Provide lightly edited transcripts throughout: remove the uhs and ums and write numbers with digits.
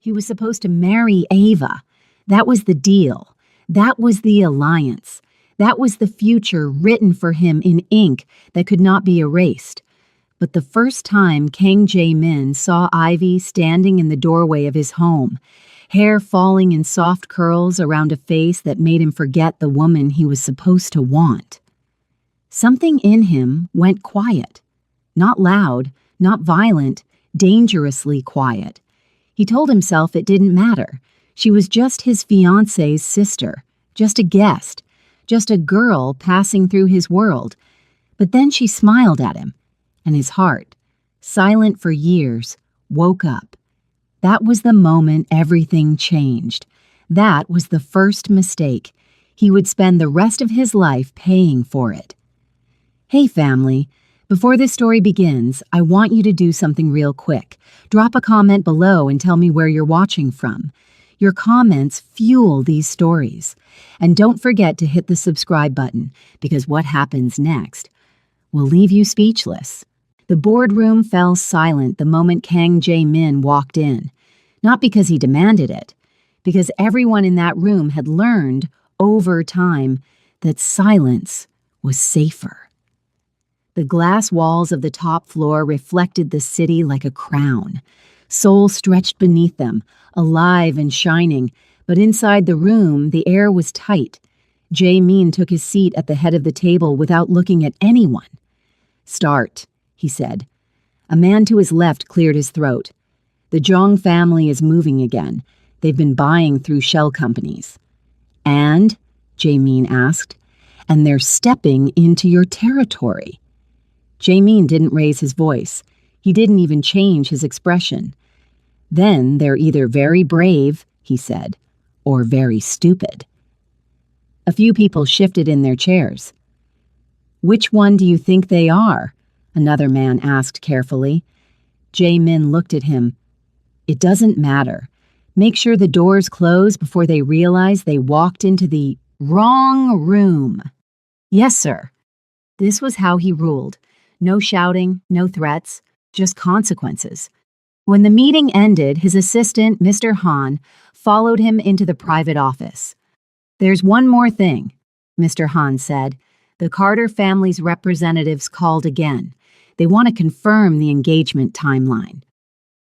He was supposed to marry Ava. That was the deal. That was the alliance. That was the future written for him in ink that could not be erased. But the first time Kang Jae-min saw Ivy standing in the doorway of his home, hair falling in soft curls around a face that made him forget the woman he was supposed to want, something in him went quiet. Not loud, not violent, dangerously quiet. He told himself it didn't matter. She was just his fiancé's sister, just a guest, just a girl passing through his world. But then she smiled at him, and his heart, silent for years, woke up. That was the moment everything changed. That was the first mistake. He would spend the rest of his life paying for it. Hey family, before this story begins, I want you to do something real quick. Drop a comment below and tell me where you're watching from. Your comments fuel these stories. And don't forget to hit the subscribe button, because what happens next will leave you speechless. The boardroom fell silent the moment Kang Jae-min walked in. Not because he demanded it, because everyone in that room had learned, over time, that silence was safer. The glass walls of the top floor reflected the city like a crown. Seoul stretched beneath them, alive and shining, but inside the room the air was tight. Jae-min took his seat at the head of the table without looking at anyone. "Start," he said. A man to his left cleared his throat. "The Jong family is moving again. They've been buying through shell companies." "And?" Jae-min asked. "And they're stepping into your territory." Jae-min didn't raise his voice. He didn't even change his expression. "Then they're either very brave," he said, "or very stupid." A few people shifted in their chairs. "Which one do you think they are?" another man asked carefully. Jae-min looked at him. "It doesn't matter. Make sure the doors close before they realize they walked into the wrong room." "Yes, sir." This was how he ruled. No shouting, no threats, just consequences. When the meeting ended, his assistant, Mr. Han, followed him into the private office. "There's one more thing," Mr. Han said. "The Carter family's representatives called again. They want to confirm the engagement timeline."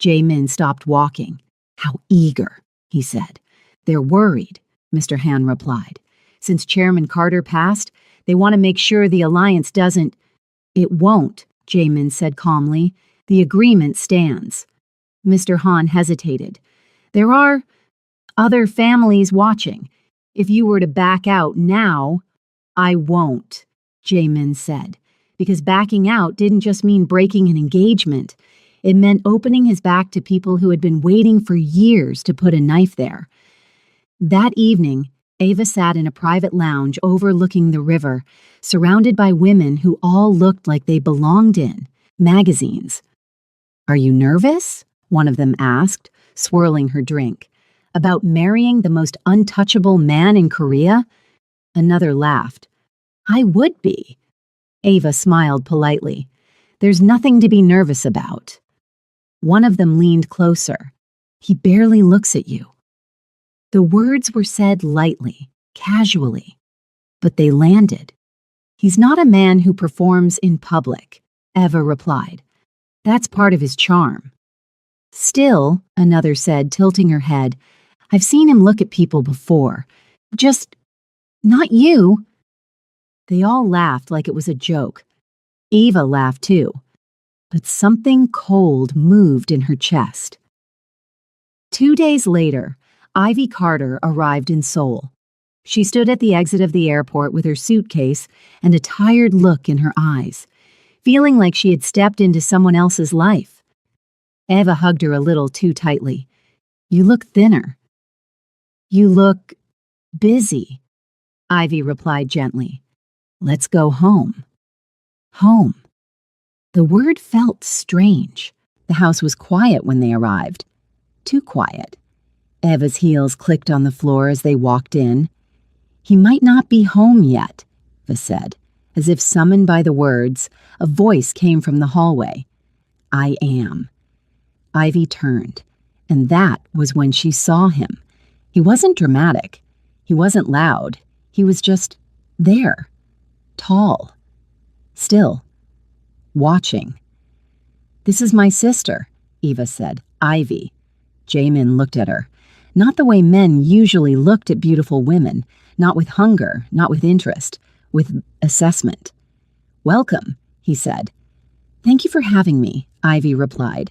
Jae-min stopped walking. "How eager," he said. "They're worried," Mr. Han replied. "Since Chairman Carter passed, they want to make sure the alliance doesn't—" "It won't," Jae-min said calmly. "The agreement stands." Mr. Han hesitated. "There are other families watching. If you were to back out now—" "I won't," Jae-min said, because backing out didn't just mean breaking an engagement. It meant opening his back to people who had been waiting for years to put a knife there. That evening, Ava sat in a private lounge overlooking the river, surrounded by women who all looked like they belonged in magazines. "Are you nervous?" one of them asked, swirling her drink. "About marrying the most untouchable man in Korea?" Another laughed. "I would be." Ava smiled politely. "There's nothing to be nervous about." One of them leaned closer. "He barely looks at you." The words were said lightly, casually, but they landed. "He's not a man who performs in public," Eva replied. "That's part of his charm." "Still," another said, tilting her head, "I've seen him look at people before. Just, not you." They all laughed like it was a joke. Eva laughed too. But something cold moved in her chest. 2 days later, Ivy Carter arrived in Seoul. She stood at the exit of the airport with her suitcase and a tired look in her eyes, feeling like she had stepped into someone else's life. Eva hugged her a little too tightly. "You look thinner." "You look busy," Ivy replied gently. "Let's go home." Home. The word felt strange. The house was quiet when they arrived. Too quiet. Eva's heels clicked on the floor as they walked in. "He might not be home yet," Eva said. As if summoned by the words, a voice came from the hallway. "I am." Ivy turned. And that was when she saw him. He wasn't dramatic. He wasn't loud. He was just there. Tall. Still. Watching. "This is my sister," Eva said. "Ivy." Jamin looked at her. Not the way men usually looked at beautiful women. Not with hunger, not with interest. With assessment. "Welcome," he said. "Thank you for having me," Ivy replied.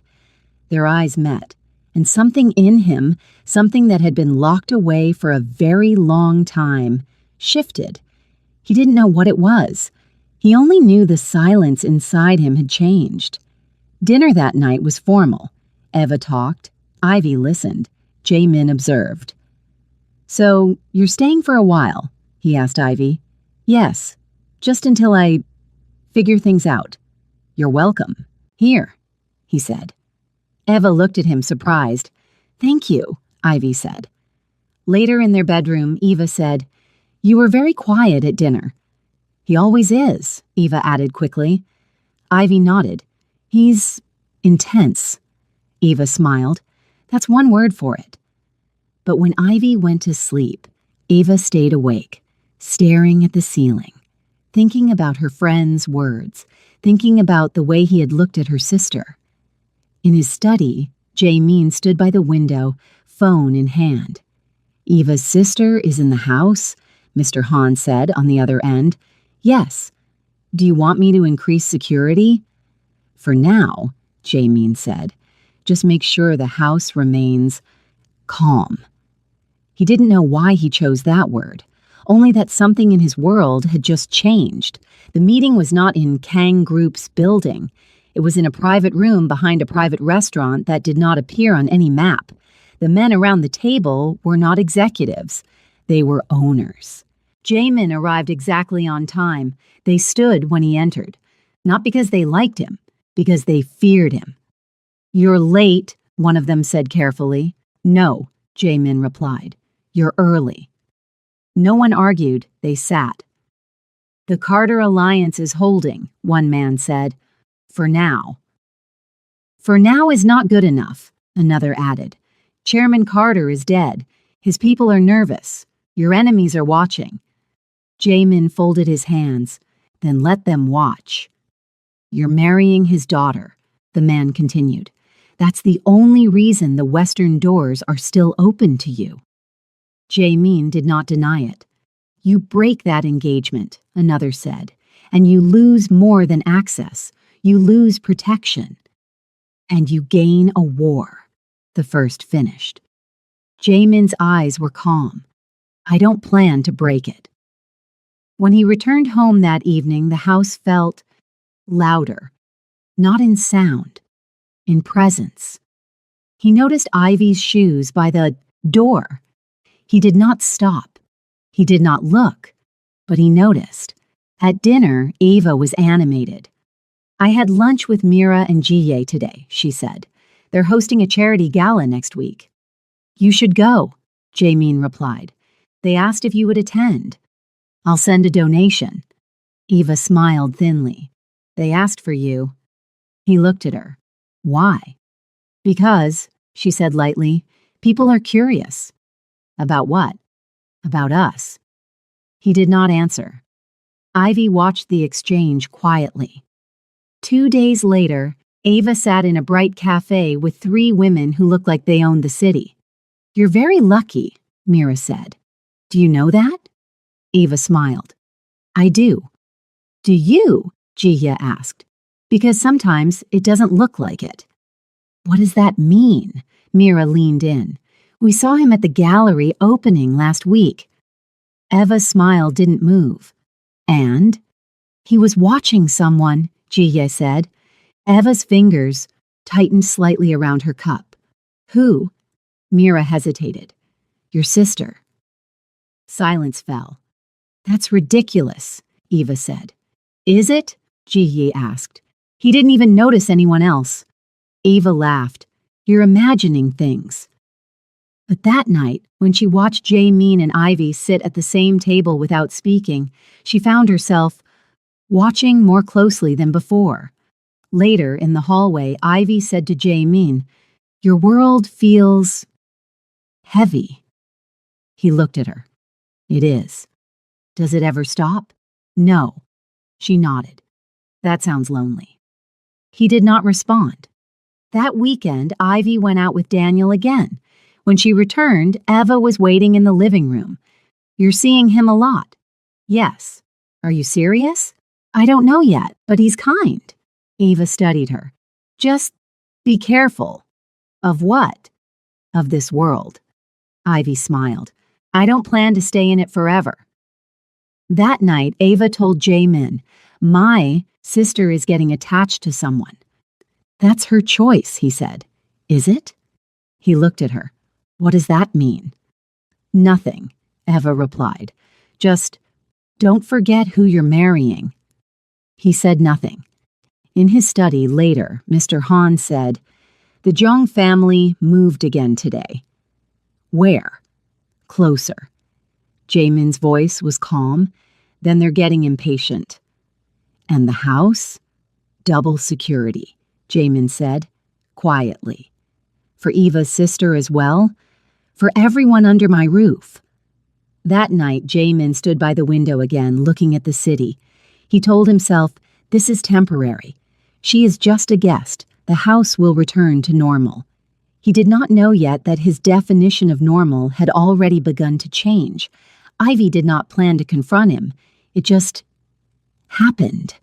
Their eyes met, and something in him, something that had been locked away for a very long time, shifted. He didn't know what it was. He only knew the silence inside him had changed. Dinner that night was formal. Eva talked. Ivy listened. Jamin observed. "So, you're staying for a while?" he asked Ivy. "Yes, just until I figure things out." "You're welcome. Here," he said. Eva looked at him surprised. "Thank you," Ivy said. Later in their bedroom, Eva said, "You were very quiet at dinner." "He always is," Eva added quickly. Ivy nodded. "He's intense." Eva smiled. "That's one word for it." But when Ivy went to sleep, Eva stayed awake, staring at the ceiling, thinking about her friend's words, thinking about the way he had looked at her sister. In his study, Jamin stood by the window, phone in hand. "Eva's sister is in the house," Mr. Hahn said on the other end. "Yes. Do you want me to increase security?" "For now," Jamin said, "just make sure the house remains calm." He didn't know why he chose that word, only that something in his world had just changed. The meeting was not in Kang Group's building. It was in a private room behind a private restaurant that did not appear on any map. The men around the table were not executives. They were owners. Jamin arrived exactly on time. They stood when he entered. Not because they liked him, because they feared him. "You're late," one of them said carefully. "No," Jamin replied. "You're early." No one argued. They sat. "The Carter Alliance is holding," one man said. "For now." "For now is not good enough," another added. "Chairman Carter is dead. His people are nervous. Your enemies are watching." Jamin folded his hands. "Then let them watch." "You're marrying his daughter," the man continued. "That's the only reason the western doors are still open to you." Jamin did not deny it. "You break that engagement," another said, "and you lose more than access. You lose protection. And you gain a war," the first finished. Jamin's eyes were calm. "I don't plan to break it." When he returned home that evening, the house felt louder, not in sound, in presence. He noticed Ivy's shoes by the door. He did not stop. He did not look, but he noticed. At dinner, Eva was animated. "I had lunch with Mira and Jie today," she said. "They're hosting a charity gala next week." "You should go," Jamin replied. "They asked if you would attend." "I'll send a donation." Eva smiled thinly. "They asked for you." He looked at her. "Why?" "Because," she said lightly, "people are curious." "About what?" "About us." He did not answer. Ivy watched the exchange quietly. 2 days later, Ava sat in a bright cafe with 3 women who looked like they owned the city. "You're very lucky," Mira said. "Do you know that?" Ava smiled. "I do." "Do you?" Jia asked. "Because sometimes it doesn't look like it." "What does that mean?" Mira leaned in. "We saw him at the gallery opening last week." Eva's smile didn't move. "And?" "He was watching someone," Jia said. Eva's fingers tightened slightly around her cup. "Who?" Mira hesitated. "Your sister." Silence fell. "That's ridiculous," Eva said. "Is it?" Jia asked. "He didn't even notice anyone else." Eva laughed. "You're imagining things." But that night, when she watched Jamin and Ivy sit at the same table without speaking, she found herself watching more closely than before. Later, in the hallway, Ivy said to Jamin, Your world feels heavy. He looked at her. It is. Does it ever stop? No. She nodded. That sounds lonely. He did not respond. That weekend, Ivy went out with Daniel again. When she returned, Eva was waiting in the living room. You're seeing him a lot. Yes. Are you serious? I don't know yet, but he's kind. Eva studied her. Just be careful. Of what? Of this world. Ivy smiled. I don't plan to stay in it forever. That night, Ava told Jaemin, my sister is getting attached to someone. That's her choice, he said. Is it? He looked at her. What does that mean? Nothing, Eva replied. Just don't forget who you're marrying. He said nothing. In his study later, Mr. Han said, the Jung family moved again today. Where? Closer. Jaemin's voice was calm. Then they're getting impatient. And the house? Double security, Jaemin said, quietly. For Eva's sister as well? For everyone under my roof. That night, Jaemin stood by the window again, looking at the city. He told himself, this is temporary. She is just a guest. The house will return to normal. He did not know yet that his definition of normal had already begun to change. Ivy did not plan to confront him. It just happened.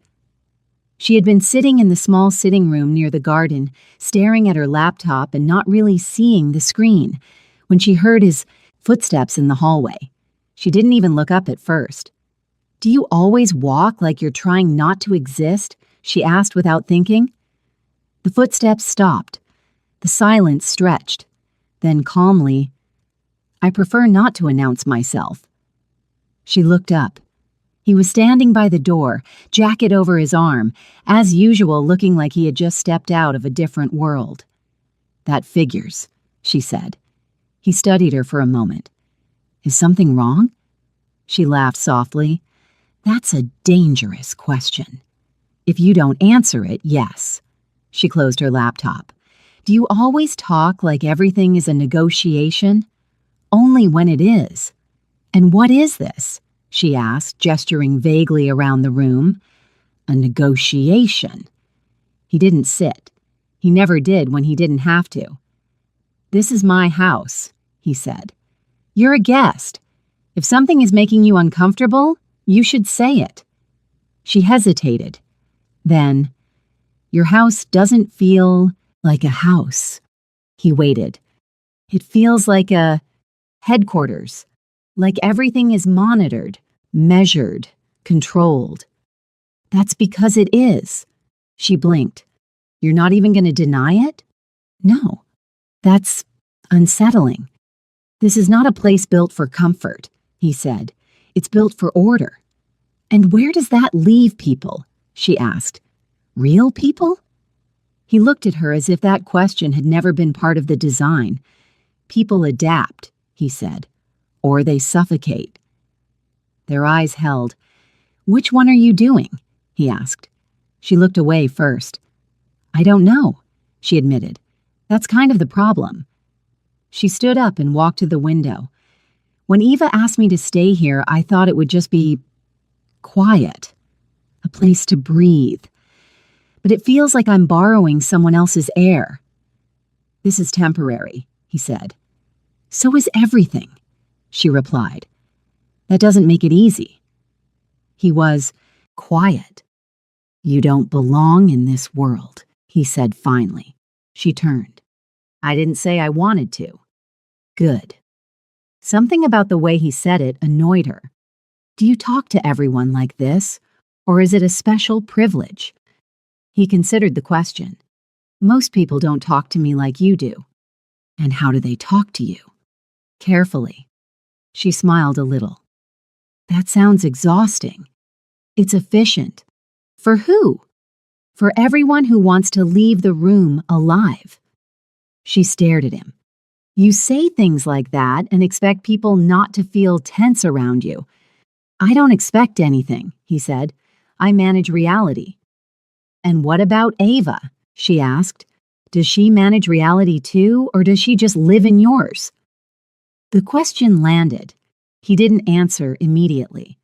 She had been sitting in the small sitting room near the garden, staring at her laptop and not really seeing the screen, when she heard his footsteps in the hallway. She didn't even look up at first. Do you always walk like you're trying not to exist? She asked without thinking. The footsteps stopped. The silence stretched. Then calmly, I prefer not to announce myself. She looked up. He was standing by the door, jacket over his arm, as usual looking like he had just stepped out of a different world. That figures, she said. He studied her for a moment. Is something wrong? She laughed softly. That's a dangerous question. If you don't answer it, yes. She closed her laptop. Do you always talk like everything is a negotiation? Only when it is. And what is this? She asked, gesturing vaguely around the room. A negotiation. He didn't sit. He never did when he didn't have to. This is my house, he said. You're a guest. If something is making you uncomfortable, you should say it. She hesitated. Then, your house doesn't feel like a house. He waited. It feels like a headquarters. Like everything is monitored, measured, controlled. That's because it is. She blinked. You're not even going to deny it? No. That's unsettling. This is not a place built for comfort, he said. It's built for order. And where does that leave people? She asked. Real people? He looked at her as if that question had never been part of the design. People adapt, he said. Or they suffocate. Their eyes held. Which one are you doing? He asked. She looked away first. I don't know, she admitted. That's kind of the problem. She stood up and walked to the window. When Eva asked me to stay here, I thought it would just be quiet, a place to breathe. But it feels like I'm borrowing someone else's air. This is temporary, he said. So is everything, she replied. That doesn't make it easy. He was quiet. You don't belong in this world, he said finally. She turned. I didn't say I wanted to. Good. Something about the way he said it annoyed her. Do you talk to everyone like this, or is it a special privilege? He considered the question. Most people don't talk to me like you do. And how do they talk to you? Carefully. She smiled a little. That sounds exhausting. It's efficient. For who? For everyone who wants to leave the room alive. She stared at him. You say things like that and expect people not to feel tense around you. I don't expect anything, he said. I manage reality. And what about Ava? She asked. Does she manage reality too, or does she just live in yours? The question landed. He didn't answer immediately.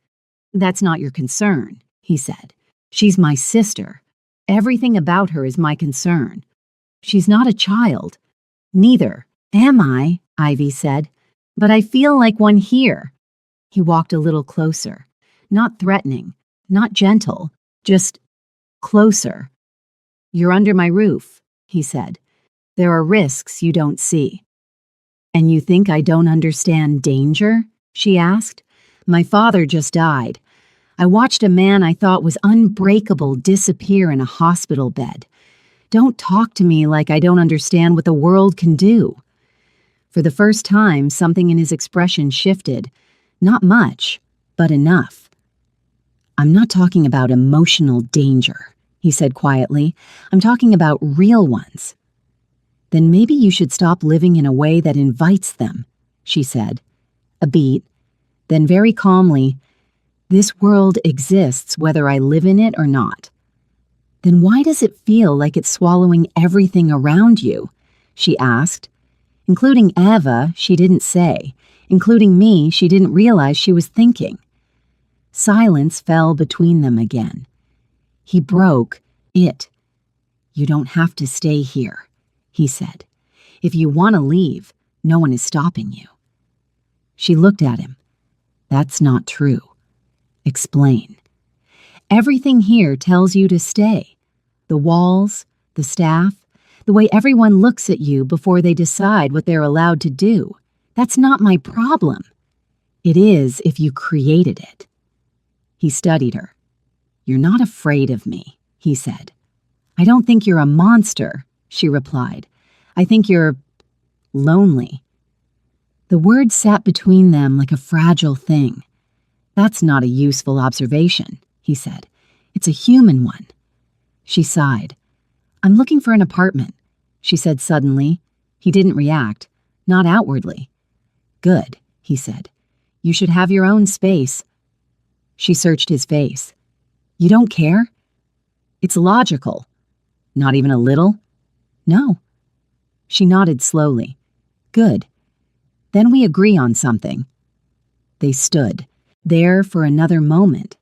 That's not your concern, he said. She's my sister. Everything about her is my concern. She's not a child. Neither am I, Ivy said. But I feel like one here. He walked a little closer. Not threatening, not gentle, just closer. You're under my roof, he said. There are risks you don't see. And you think I don't understand danger? She asked. My father just died. I watched a man I thought was unbreakable disappear in a hospital bed. Don't talk to me like I don't understand what the world can do. For the first time, something in his expression shifted. Not much, but enough. I'm not talking about emotional danger, he said quietly. I'm talking about real ones. Then maybe you should stop living in a way that invites them, she said. A beat. Then very calmly, this world exists whether I live in it or not. Then why does it feel like it's swallowing everything around you? She asked. Including Eva, she didn't say. Including me, she didn't realize she was thinking. Silence fell between them again. He broke it. You don't have to stay here, he said. If you want to leave, no one is stopping you. She looked at him. That's not true. Explain. Everything here tells you to stay. The walls, the staff, the way everyone looks at you before they decide what they're allowed to do. That's not my problem. It is if you created it. He studied her. You're not afraid of me, he said. I don't think you're a monster, she replied. I think you're lonely. The words sat between them like a fragile thing. That's not a useful observation, he said. It's a human one. She sighed. I'm looking for an apartment, she said suddenly. He didn't react, not outwardly. Good, he said. You should have your own space. She searched his face. You don't care? It's logical. Not even a little? No. She nodded slowly. Good. Then we agree on something. They stood, there for another moment.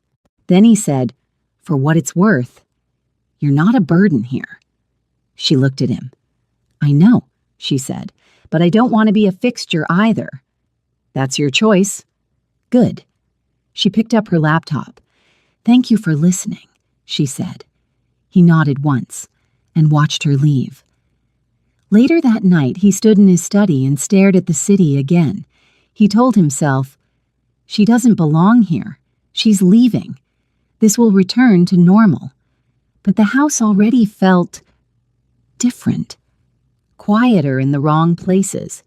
Then he said, for what it's worth, you're not a burden here. She looked at him. I know, she said, but I don't want to be a fixture either. That's your choice. Good. She picked up her laptop. Thank you for listening, she said. He nodded once and watched her leave. Later that night, he stood in his study and stared at the city again. He told himself, she doesn't belong here. She's leaving. This will return to normal. But the house already felt different, quieter in the wrong places.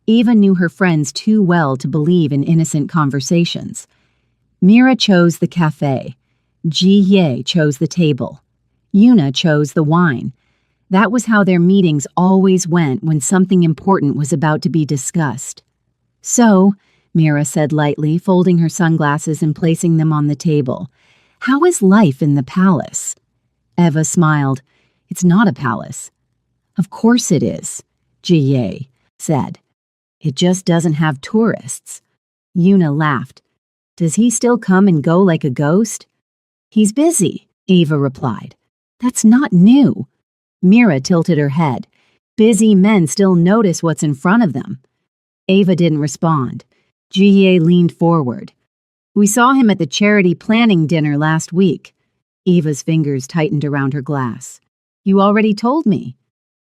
Eva knew her friends too well to believe in innocent conversations. Mira chose the cafe. Ji-ye chose the table. Yuna chose the wine. That was how their meetings always went when something important was about to be discussed. So, Mira said lightly, folding her sunglasses and placing them on the table, how is life in the palace? Eva smiled. It's not a palace. Of course it is, Ji-ye said. It just doesn't have tourists. Yuna laughed. Does he still come and go like a ghost? He's busy, Eva replied. That's not new. Mira tilted her head. Busy men still notice what's in front of them. Eva didn't respond. Ji-ye leaned forward. We saw him at the charity planning dinner last week. Eva's fingers tightened around her glass. You already told me.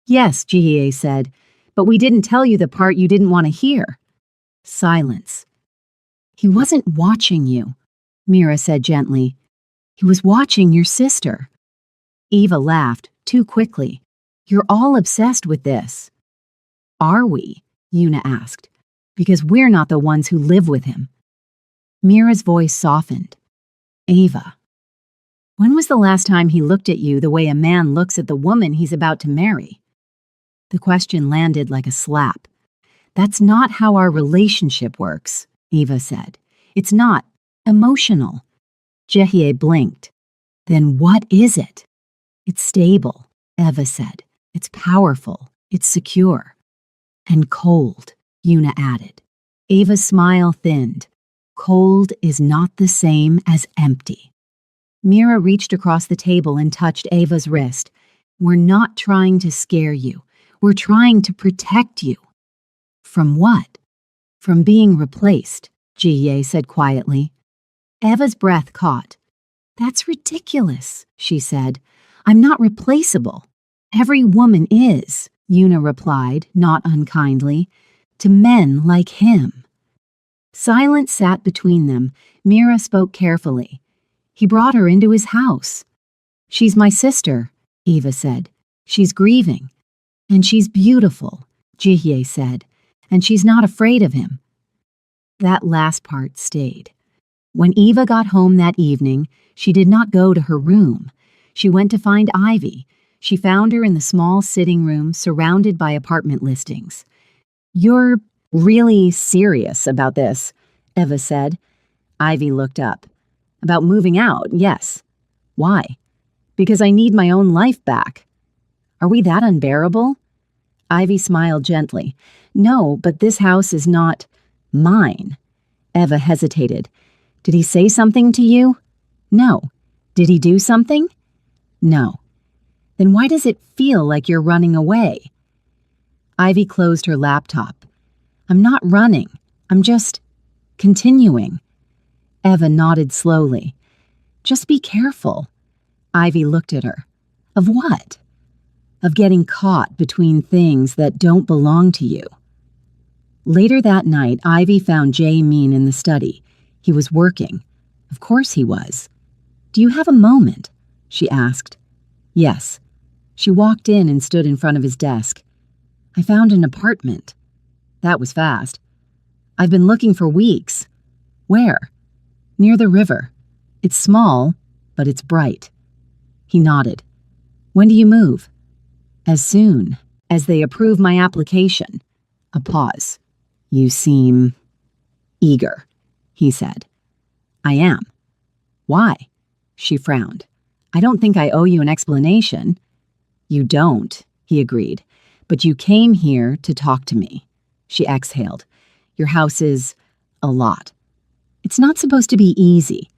Yes, Ji-ye said, but we didn't tell you the part you didn't want to hear. Silence. He wasn't watching you, Mira said gently. He was watching your sister. Eva laughed, too quickly. You're all obsessed with this. Are we? Yuna asked. Because we're not the ones who live with him. Mira's voice softened. Eva. When was the last time he looked at you the way a man looks at the woman he's about to marry? The question landed like a slap. That's not how our relationship works, Eva said. It's not emotional. Jehye blinked. Then what is it? It's stable, Eva said. It's powerful. It's secure. And cold, Una added. Ava's smile thinned. Cold is not the same as empty. Mira reached across the table and touched Ava's wrist. We're not trying to scare you. We're trying to protect you. From what? From being replaced, Jie said quietly. Ava's breath caught. That's ridiculous, she said. I'm not replaceable. Every woman is, Una replied, not unkindly, to men like him. Silence sat between them. Mira spoke carefully. He brought her into his house. She's my sister, Eva said. She's grieving. And she's beautiful, Jihye said, and she's not afraid of him. That last part stayed. When Eva got home that evening, she did not go to her room. She went to find Ivy. She found her in the small sitting room surrounded by apartment listings. You're really serious about this, Eva said. Ivy looked up. About moving out, yes. Why? Because I need my own life back. Are we that unbearable? Ivy smiled gently. No, but this house is not mine. Eva hesitated. Did he say something to you? No. Did he do something? No. Then why does it feel like you're running away? Ivy closed her laptop. I'm not running. I'm just continuing. Eva nodded slowly. Just be careful. Ivy looked at her. Of what? Of getting caught between things that don't belong to you. Later that night, Ivy found Jae Min in the study. He was working. Of course he was. Do you have a moment? She asked. Yes. She walked in and stood in front of his desk. I found an apartment. That was fast. I've been looking for weeks. Where? Near the river. It's small, but it's bright. He nodded. When do you move? As soon as they approve my application. A pause. You seem eager, he said. I am. Why? She frowned. I don't think I owe you an explanation. You don't, he agreed. But you came here to talk to me. She exhaled. Your house is a lot. It's not supposed to be easy.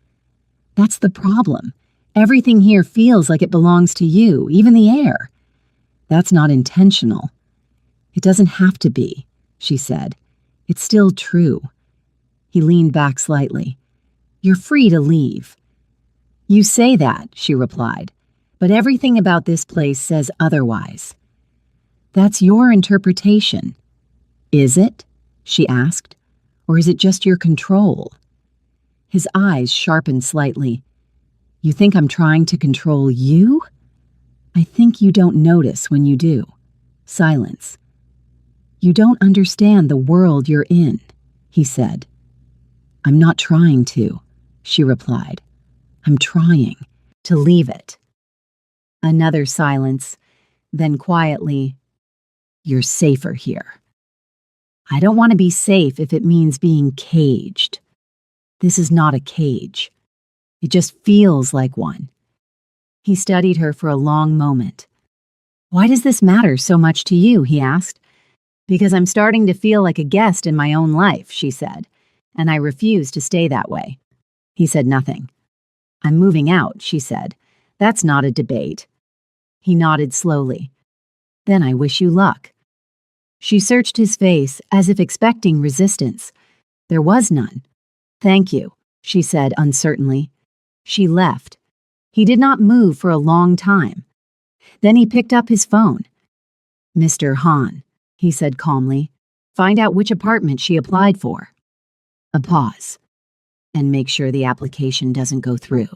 That's the problem. Everything here feels like it belongs to you, even the air. That's not intentional. It doesn't have to be, she said. It's still true. He leaned back slightly. You're free to leave. You say that, she replied, but everything about this place says otherwise. That's your interpretation. Is it? She asked. Or is it just your control? His eyes sharpened slightly. You think I'm trying to control you? I think you don't notice when you do. Silence. You don't understand the world you're in, he said. I'm not trying to, she replied. I'm trying to leave it. Another silence, then quietly, you're safer here. I don't want to be safe if it means being caged. This is not a cage. It just feels like one. He studied her for a long moment. Why does this matter so much to you, he asked. Because I'm starting to feel like a guest in my own life, she said, and I refuse to stay that way. He said nothing. I'm moving out, she said. That's not a debate. He nodded slowly. Then I wish you luck. She searched his face as if expecting resistance. There was none. Thank you, she said uncertainly. She left. He did not move for a long time. Then he picked up his phone. Mr. Han, he said calmly, find out which apartment she applied for. A pause. And make sure the application doesn't go through.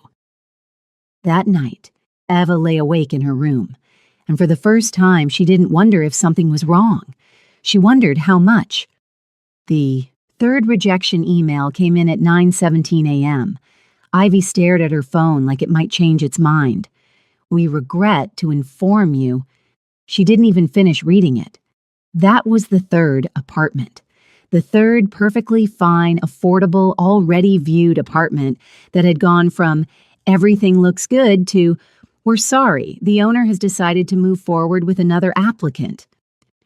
That night, Eva lay awake in her room, and for the first time she didn't wonder if something was wrong. She wondered how much. The third rejection email came in at 9:17 a.m. Ivy stared at her phone like it might change its mind. We regret to inform you. She didn't even finish reading it. That was the third apartment. The third perfectly fine, affordable, already viewed apartment that had gone from everything looks good to We're sorry, the owner has decided to move forward with another applicant.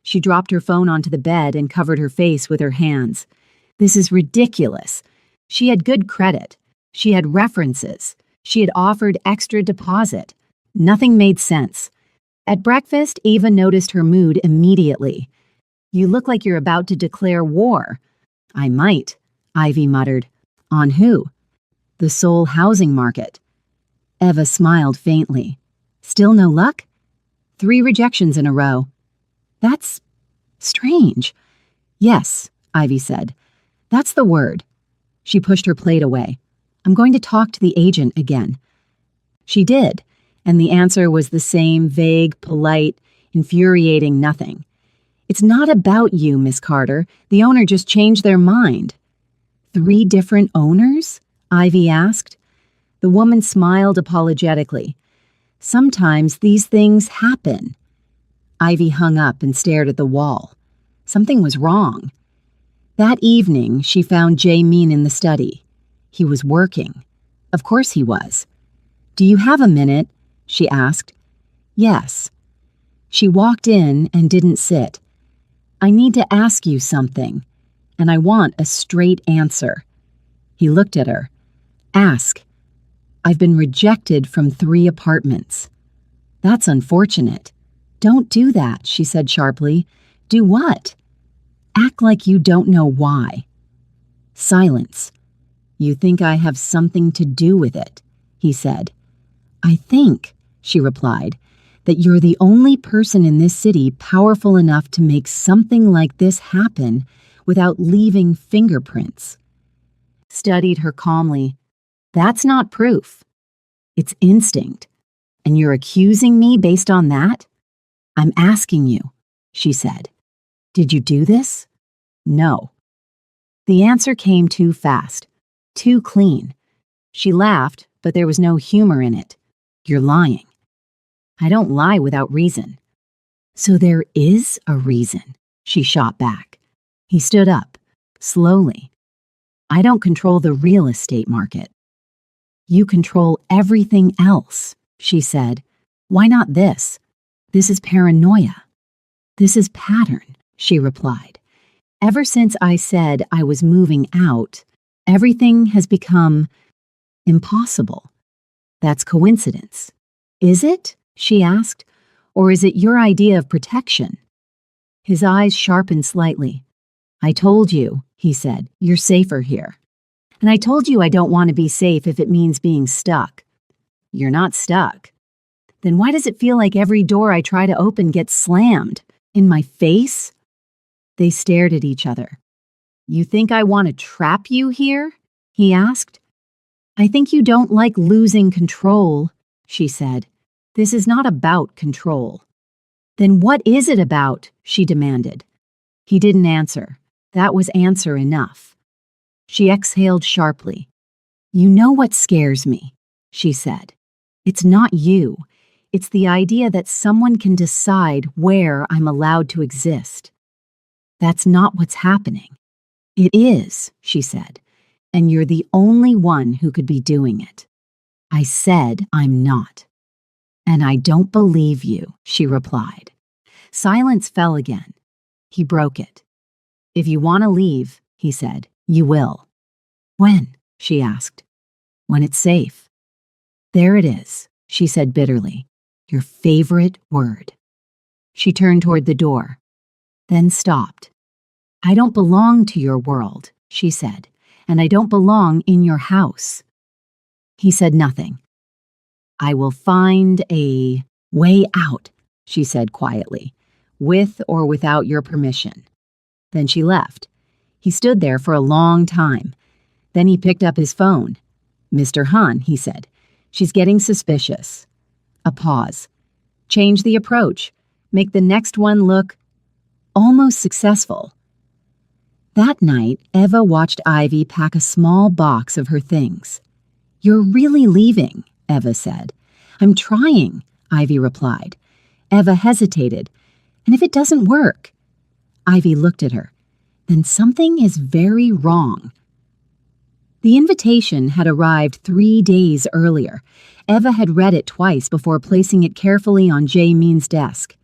She dropped her phone onto the bed and covered her face with her hands. This is ridiculous. She had good credit. She had references. She had offered extra deposit. Nothing made sense. At breakfast, Ava noticed her mood immediately. You look like you're about to declare war. I might, Ivy muttered. On who? The Seoul housing market. Eva smiled faintly. Still no luck? 3 rejections in a row. That's strange. Yes, Ivy said. That's the word. She pushed her plate away. I'm going to talk to the agent again. She did, and the answer was the same vague, polite, infuriating nothing. It's not about you, Miss Carter. The owner just changed their mind. 3 different owners? Ivy asked. The woman smiled apologetically. Sometimes these things happen. Ivy hung up and stared at the wall. Something was wrong. That evening, she found Jae-min in the study. He was working. Of course he was. Do you have a minute? She asked. Yes. She walked in and didn't sit. I need to ask you something, and I want a straight answer. He looked at her. Ask. I've been rejected from 3 apartments. That's unfortunate. Don't do that, she said sharply. Do what? Act like you don't know why. Silence. You think I have something to do with it, he said. I think, she replied, that you're the only person in this city powerful enough to make something like this happen without leaving fingerprints. Studied her calmly. That's not proof. It's instinct. And you're accusing me based on that? I'm asking you, she said. Did you do this? No. The answer came too fast, too clean. She laughed, but there was no humor in it. You're lying. I don't lie without reason. So there is a reason, she shot back. He stood up, slowly. I don't control the real estate market. You control everything else, she said. Why not this? This is paranoia. This is pattern, she replied. Ever since I said I was moving out, everything has become impossible. That's coincidence. Is it? She asked. Or is it your idea of protection? His eyes sharpened slightly. I told you, he said, you're safer here. And I told you I don't want to be safe if it means being stuck. You're not stuck. Then why does it feel like every door I try to open gets slammed? In my face? They stared at each other. You think I want to trap you here? He asked. I think you don't like losing control, she said. This is not about control. Then what is it about? She demanded. He didn't answer. That was answer enough. She exhaled sharply. You know what scares me, she said. It's not you. It's the idea that someone can decide where I'm allowed to exist. That's not what's happening. It is, she said, and you're the only one who could be doing it. I said I'm not. And I don't believe you, she replied. Silence fell again. He broke it. If you want to leave, he said, you will. When? She asked. When it's safe. There it is, she said bitterly. Your favorite word. She turned toward the door, then stopped. I don't belong to your world, she said, and I don't belong in your house. He said nothing. I will find a way out, she said quietly, with or without your permission. Then she left. He stood there for a long time. Then he picked up his phone. Mr. Han, he said, she's getting suspicious. A pause. Change the approach. Make the next one look almost successful. That night, Eva watched Ivy pack a small box of her things. You're really leaving, Eva said. I'm trying, Ivy replied. Eva hesitated. And if it doesn't work? Ivy looked at her. Then something is very wrong. The invitation had arrived 3 days earlier. Eva had read it twice before placing it carefully on Jae-min's desk.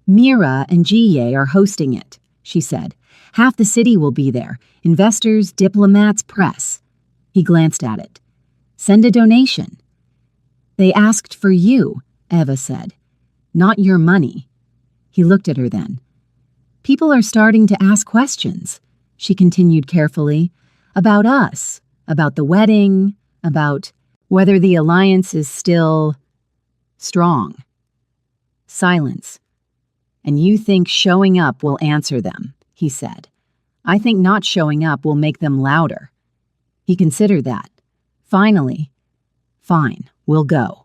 "Mira and Ji-ye are hosting it," she said. "Half the city will be there. Investors, diplomats, press." He glanced at it. "Send a donation." "They asked for you," Eva said. "Not your money." He looked at her then. "People are starting to ask questions," she continued carefully, "about us, about the wedding, about whether the alliance is still strong." Silence. "And you think showing up will answer them," he said. "I think not showing up will make them louder." He considered that. Finally, "Fine, we'll go."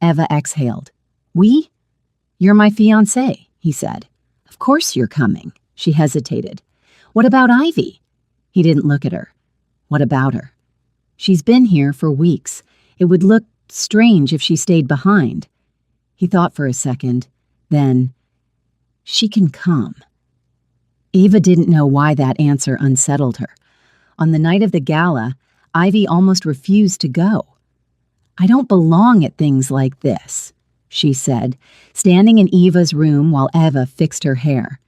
Eva exhaled. "We? You're my fiancé," he said. "Of course you're coming." She hesitated. "What about Ivy?" He didn't look at her. "What about her?" "She's been here for weeks. It would look strange if she stayed behind." He thought for a second. Then, "She can come." Eva didn't know why that answer unsettled her. On the night of the gala, Ivy almost refused to go. "I don't belong at things like this," she said, standing in Eva's room while Eva fixed her hair.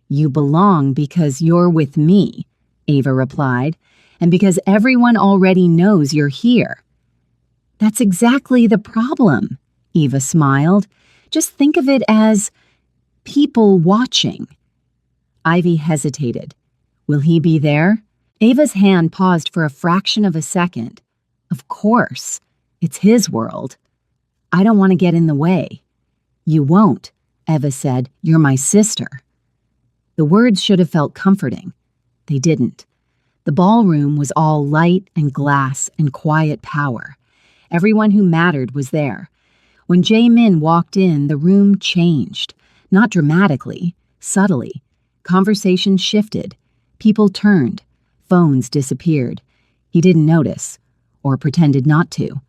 "You belong because you're with me," Eva replied, "and because everyone already knows you're here." "That's exactly the problem," Eva smiled. "Just think of it as people watching." Ivy hesitated. "Will he be there?" Eva's hand paused for a fraction of a second. "Of course. It's his world." "I don't want to get in the way." "You won't," Eva said. "You're my sister." The words should have felt comforting. They didn't. The ballroom was all light and glass and quiet power. Everyone who mattered was there. When Jae-min walked in, the room changed. Not dramatically, subtly. Conversation shifted. People turned. Phones disappeared. He didn't notice, or pretended not to.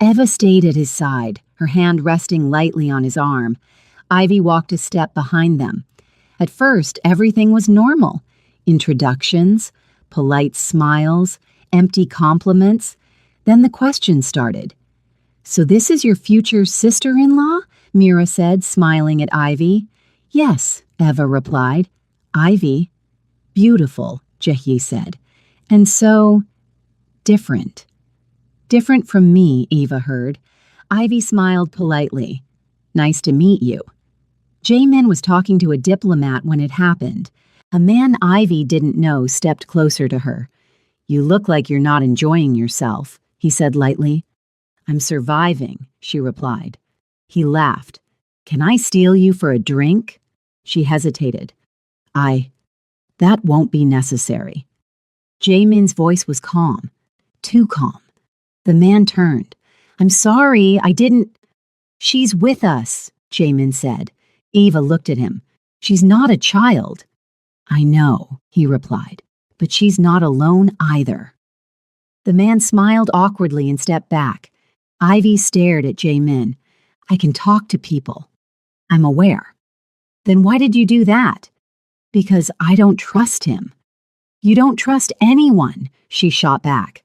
Eva stayed at his side, her hand resting lightly on his arm. Ivy walked a step behind them. At first, everything was normal. Introductions, polite smiles, empty compliments. Then the questions started. "So this is your future sister-in-law?" Mira said, smiling at Ivy. "Yes," Eva replied. "Ivy." "Beautiful," Jae said. "And so different." "Different from me," Eva heard. Ivy smiled politely. "Nice to meet you." Jae-min was talking to a diplomat when it happened. A man Ivy didn't know stepped closer to her. "You look like you're not enjoying yourself," he said lightly. "I'm surviving," she replied. He laughed. "Can I steal you for a drink?" She hesitated. That won't be necessary." Jae-min's voice was calm. Too calm. The man turned. "I'm sorry, I didn't—" "She's with us," Jae-min said. Eva looked at him. "She's not a child." "I know," he replied, "but she's not alone either." The man smiled awkwardly and stepped back. Ivy stared at Jae-min. "I can talk to people. I'm aware." "Then why did you do that?" "Because I don't trust him." "You don't trust anyone," she shot back.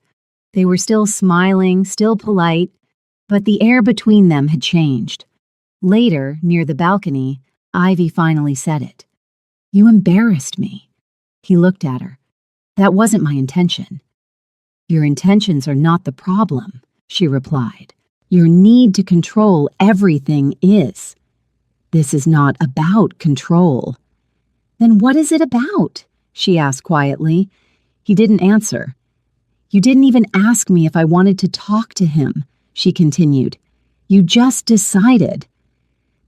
They were still smiling, still polite, but the air between them had changed. Later, near the balcony, Ivy finally said it. "You embarrassed me." He looked at her. "That wasn't my intention." "Your intentions are not the problem," she replied. "Your need to control everything is. This is not about control." "Then what is it about?" she asked quietly. He didn't answer. "You didn't even ask me if I wanted to talk to him," she continued. "You just decided.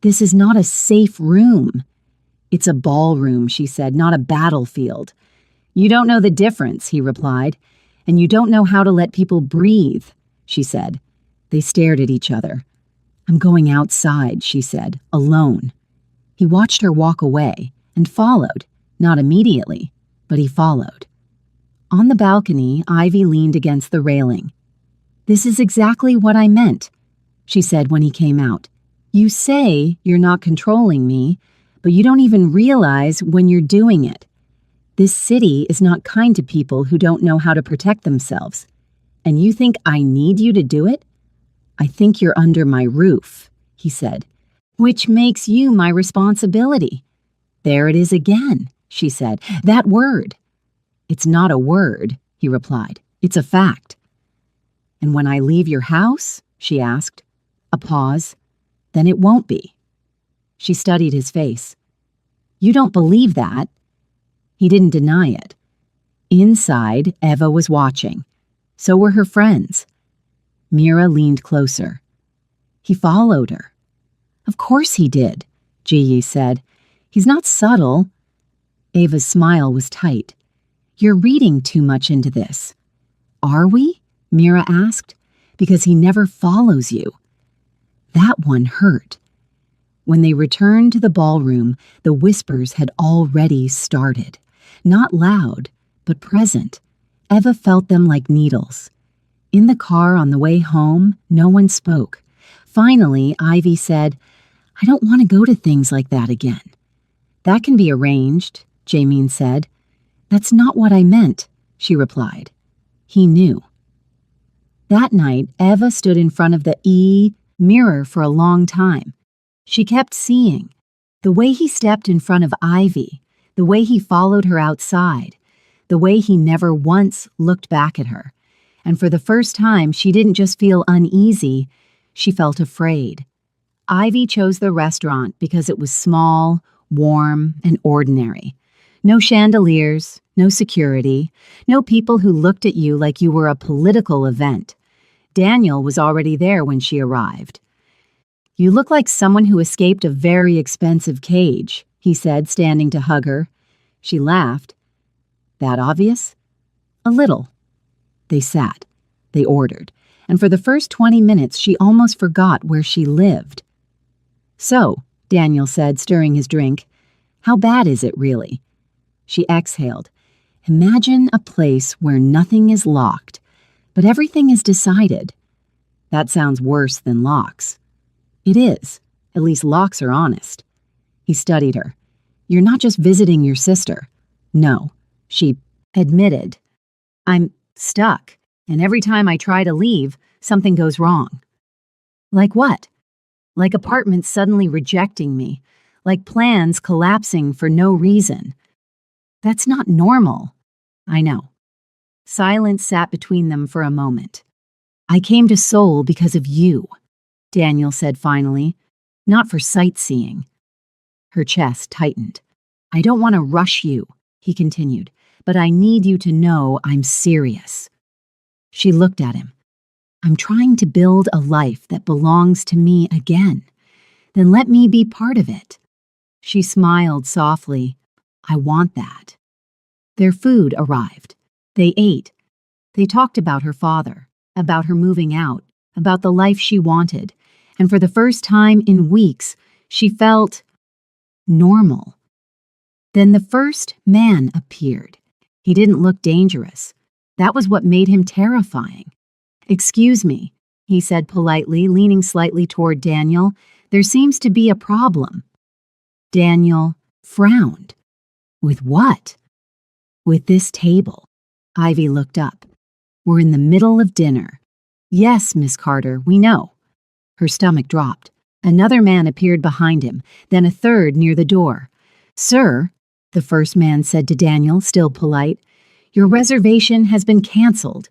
This is not a safe room." "It's a ballroom," she said, "not a battlefield." "You don't know the difference," he replied. "And you don't know how to let people breathe," she said. They stared at each other. "I'm going outside," she said, "alone." He watched her walk away and followed, not immediately, but he followed. On the balcony, Ivy leaned against the railing. "This is exactly what I meant," she said when he came out. "You say you're not controlling me, but you don't even realize when you're doing it. This city is not kind to people who don't know how to protect themselves. And you think I need you to do it? I think you're under my roof, he said, which makes you my responsibility. There it is again, she said, that word. It's not a word, he replied. It's a fact. And when I leave your house, she asked. A pause. Then it won't be. She studied his face. You don't believe that? He didn't deny it. Inside, Eva was watching. So were her friends. Mira leaned closer. He followed her. Of course he did, Ji said. He's not subtle. Eva's smile was tight. You're reading too much into this. Are we? Mira asked. Because he never follows you. That one hurt. When they returned to the ballroom, the whispers had already started. Not loud, but present. Eva felt them like needles. In the car on the way home, no one spoke. Finally, Ivy said, I don't want to go to things like that again. That can be arranged, Jameen said. That's not what I meant, she replied. He knew. That night, Eva stood in front of the mirror for a long time. She kept seeing the way he stepped in front of Ivy, the way he followed her outside, the way he never once looked back at her. And for the first time, she didn't just feel uneasy, she felt afraid. Ivy chose the restaurant because it was small, warm, and ordinary. No chandeliers, no security, no people who looked at you like you were a political event. Daniel was already there when she arrived. You look like someone who escaped a very expensive cage, he said, standing to hug her. She laughed. That obvious? A little. They sat. They ordered. And for the first 20 minutes, she almost forgot where she lived. So, Daniel said, stirring his drink, how bad is it really? She exhaled. Imagine a place where nothing is locked, but everything is decided. That sounds worse than locks. It is. At least locks are honest. He studied her. You're not just visiting your sister. No, she admitted. I'm stuck, and every time I try to leave, something goes wrong. Like what? Like apartments suddenly rejecting me, like plans collapsing for no reason. That's not normal. I know. Silence sat between them for a moment. I came to Seoul because of you, Daniel said finally, not for sightseeing. Her chest tightened. I don't want to rush you, he continued, but I need you to know I'm serious. She looked at him. I'm trying to build a life that belongs to me again. Then let me be part of it. She smiled softly. I want that. Their food arrived. They ate. They talked about her father, about her moving out, about the life she wanted, and for the first time in weeks, she felt normal. Then the first man appeared. He didn't look dangerous. That was what made him terrifying. Excuse me, he said politely, leaning slightly toward Daniel. There seems to be a problem. Daniel frowned. With what? With this table. Ivy looked up. We're in the middle of dinner. Yes, Miss Carter, we know. Her stomach dropped. Another man appeared behind him, then a third near the door. Sir, the first man said to Daniel, still polite, your reservation has been canceled.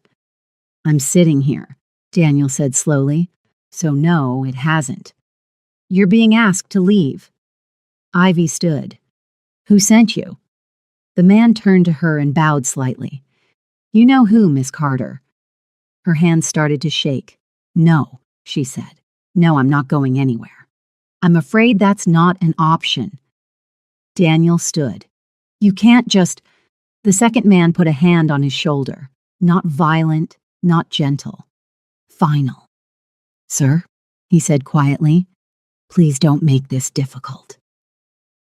I'm sitting here, Daniel said slowly. So no, it hasn't. You're being asked to leave. Ivy stood. Who sent you? The man turned to her and bowed slightly. You know who, Miss Carter. Her hands started to shake. No, she said. No, I'm not going anywhere. I'm afraid that's not an option. Daniel stood. You can't just... The second man put a hand on his shoulder. Not violent, not gentle. Final. Sir, he said quietly, please don't make this difficult.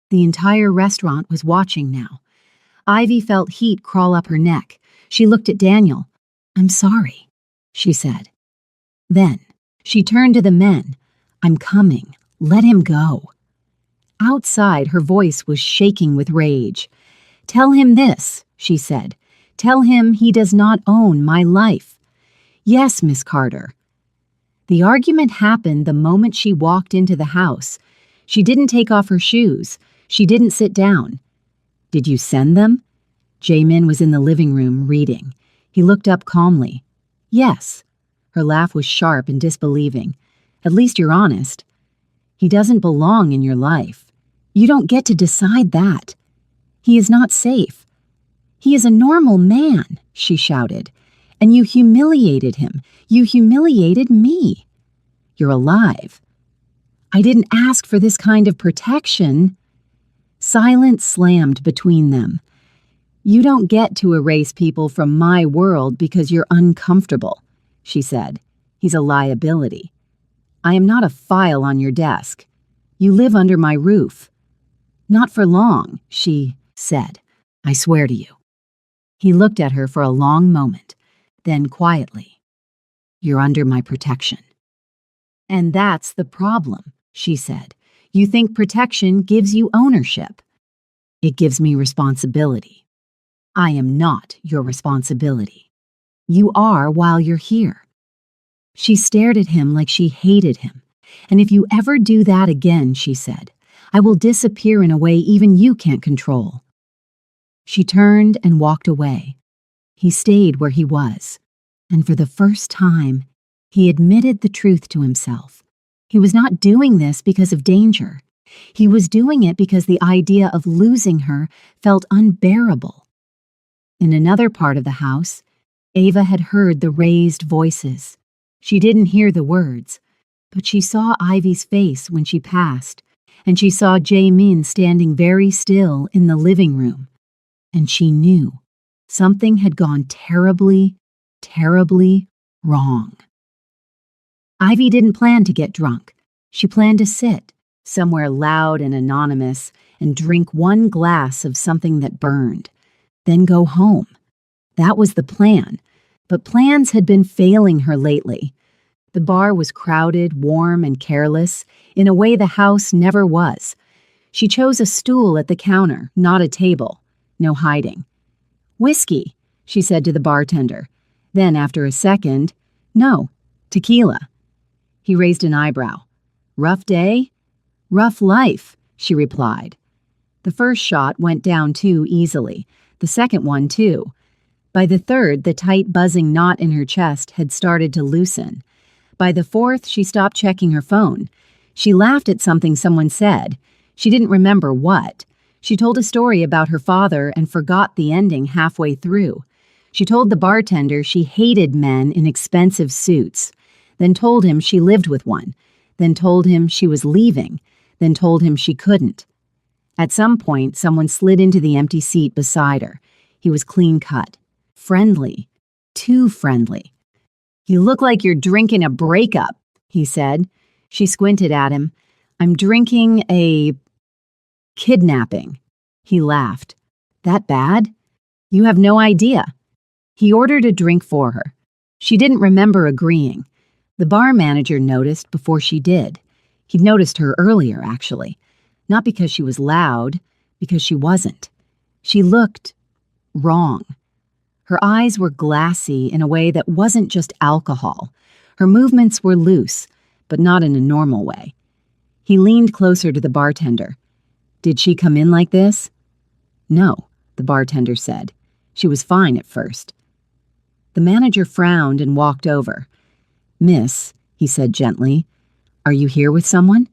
The entire restaurant was watching now. Ivy felt heat crawl up her neck. She looked at Daniel. I'm sorry, she said. Then, she turned to the men. I'm coming. Let him go. Outside, her voice was shaking with rage. Tell him this, she said. Tell him he does not own my life. Yes, Miss Carter. The argument happened the moment she walked into the house. She didn't take off her shoes. She didn't sit down. Did you send them? Jae-min was in the living room reading. He looked up calmly. Yes. Her laugh was sharp and disbelieving. At least you're honest. He doesn't belong in your life. You don't get to decide that. He is not safe. He is a normal man, she shouted. And you humiliated him. You humiliated me. You're alive. I didn't ask for this kind of protection. Silence slammed between them. You don't get to erase people from my world because you're uncomfortable, she said. He's a liability. I am not a file on your desk. You live under my roof. Not for long, she said. I swear to you. He looked at her for a long moment, then quietly. You're under my protection. And that's the problem, she said. You think protection gives you ownership. It gives me responsibility. I am not your responsibility. You are while you're here. She stared at him like she hated him. And if you ever do that again, she said, I will disappear in a way even you can't control. She turned and walked away. He stayed where he was. And for the first time, he admitted the truth to himself. He was not doing this because of danger. He was doing it because the idea of losing her felt unbearable. In another part of the house, Ava had heard the raised voices. She didn't hear the words, but she saw Ivy's face when she passed, and she saw Jae-min standing very still in the living room. And she knew something had gone terribly, terribly wrong. Ivy didn't plan to get drunk. She planned to sit somewhere loud and anonymous and drink one glass of something that burned, then go home. That was the plan, but plans had been failing her lately. The bar was crowded, warm, and careless, in a way the house never was. She chose a stool at the counter, not a table. No hiding. Whiskey, she said to the bartender. Then, after a second, no, tequila. He raised an eyebrow. Rough day? Rough life, she replied. The first shot went down too easily. The second one, too. By the third, the tight, buzzing knot in her chest had started to loosen. By the fourth, she stopped checking her phone. She laughed at something someone said. She didn't remember what. She told a story about her father and forgot the ending halfway through. She told the bartender she hated men in expensive suits, then told him she lived with one, then told him she was leaving, then told him she couldn't. At some point, someone slid into the empty seat beside her. He was clean-cut, friendly, too friendly. You look like you're drinking a breakup, he said. She squinted at him. I'm drinking a kidnapping. He laughed. That bad? You have no idea. He ordered a drink for her. She didn't remember agreeing. The bar manager noticed before she did. He'd noticed her earlier, actually. Not because she was loud, because she wasn't. She looked wrong. Her eyes were glassy in a way that wasn't just alcohol. Her movements were loose, but not in a normal way. He leaned closer to the bartender. Did she come in like this? No, the bartender said. She was fine at first. The manager frowned and walked over. Miss, he said gently, are you here with someone?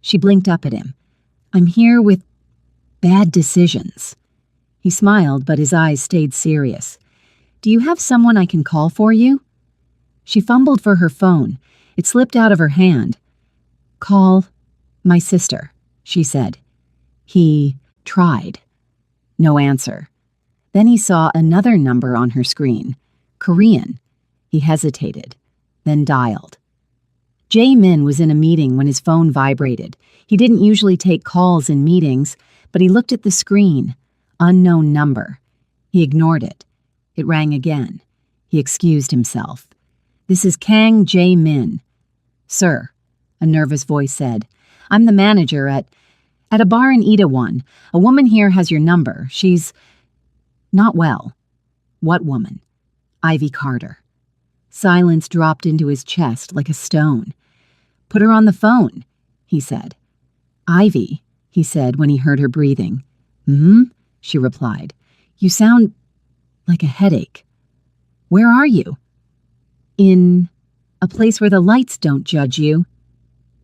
She blinked up at him. I'm here with bad decisions. He smiled, but his eyes stayed serious. Do you have someone I can call for you? She fumbled for her phone. It slipped out of her hand. Call my sister, she said. He tried. No answer. Then he saw another number on her screen. Korean. He hesitated, then dialed. Jae-min was in a meeting when his phone vibrated. He didn't usually take calls in meetings, but he looked at the screen. Unknown number. He ignored it. It rang again. He excused himself. This is Kang Jae-min. Sir, a nervous voice said. I'm the manager at At a bar in Ida. A woman here has your number. She's not well. What woman? Ivy Carter. Silence dropped into his chest like a stone. Put her on the phone, he said. Ivy, he said when he heard her breathing. She replied. You sound like a headache. Where are you? In a place where the lights don't judge you.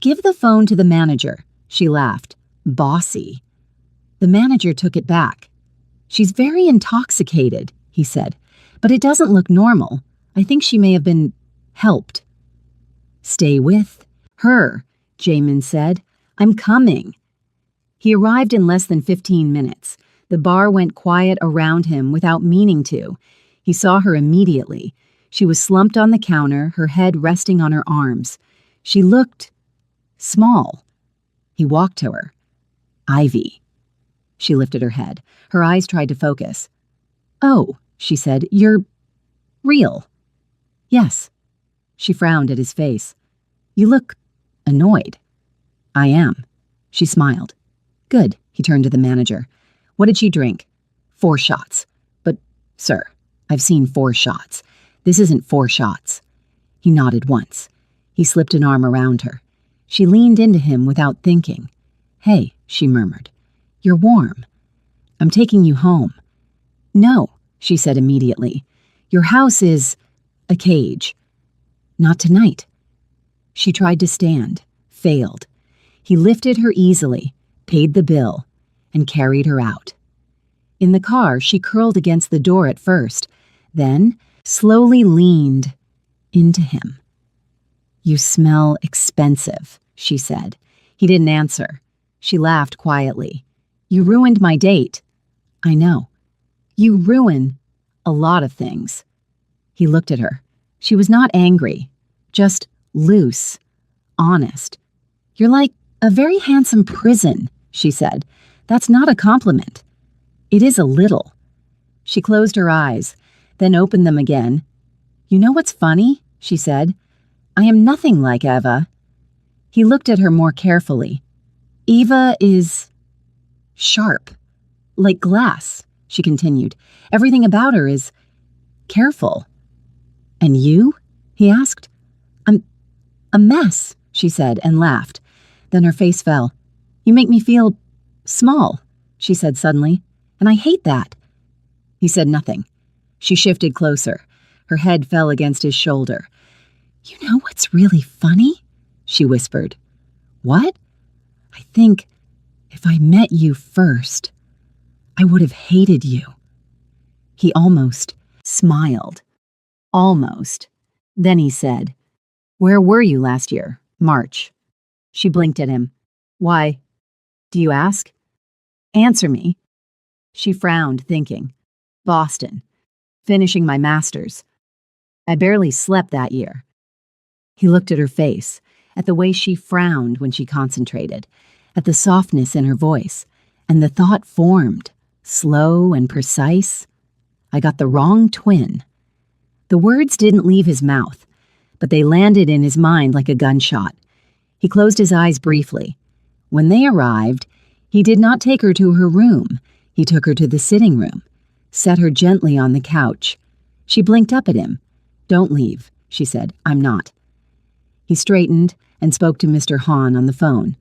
Give the phone to the manager, she laughed. Bossy. The manager took it back. She's very intoxicated, he said, but it doesn't look normal. I think she may have been helped. Stay with her, Jamin said. I'm coming. He arrived in less than 15 minutes. The bar went quiet around him without meaning to. He saw her immediately. She was slumped on the counter, her head resting on her arms. She looked small. He walked to her. Ivy. She lifted her head. Her eyes tried to focus. Oh, she said, you're real. Yes. She frowned at his face. You look annoyed. I am. She smiled. Good, he turned to the manager. What did she drink? 4 shots. But, sir, I've seen 4 shots. This isn't 4 shots. He nodded once. He slipped an arm around her. She leaned into him without thinking. Hey, she murmured. You're warm. I'm taking you home. No, she said immediately. Your house is a cage. Not tonight. She tried to stand, failed. He lifted her easily, paid the bill, and carried her out. In the car, she curled against the door at first, then slowly leaned into him. You smell expensive, she said. He didn't answer. She laughed quietly. You ruined my date. I know. You ruin a lot of things. He looked at her. She was not angry, just loose, honest. You're like a very handsome prison, she said. That's not a compliment. It is a little. She closed her eyes, then opened them again. You know what's funny? She said. I am nothing like Eva. He looked at her more carefully. Eva is sharp, like glass, she continued. Everything about her is careful. And you? He asked. I'm a mess, she said, and laughed. Then her face fell. You make me feel small, she said suddenly, and I hate that. He said nothing. She shifted closer. Her head fell against his shoulder. You know what's really funny? She whispered. What? I think if I met you first, I would have hated you. He almost smiled. Almost. Then he said, Where were you last year? March. She blinked at him. Why? Do you ask? Answer me. She frowned, thinking. Boston. Finishing my master's. I barely slept that year. He looked at her face, at the way she frowned when she concentrated, at the softness in her voice, and the thought formed, slow and precise. I got the wrong twin. The words didn't leave his mouth, but they landed in his mind like a gunshot. He closed his eyes briefly. When they arrived, he did not take her to her room. He took her to the sitting room, set her gently on the couch. She blinked up at him. Don't leave, she said. I'm not. He straightened and spoke to Mr. Hahn on the phone.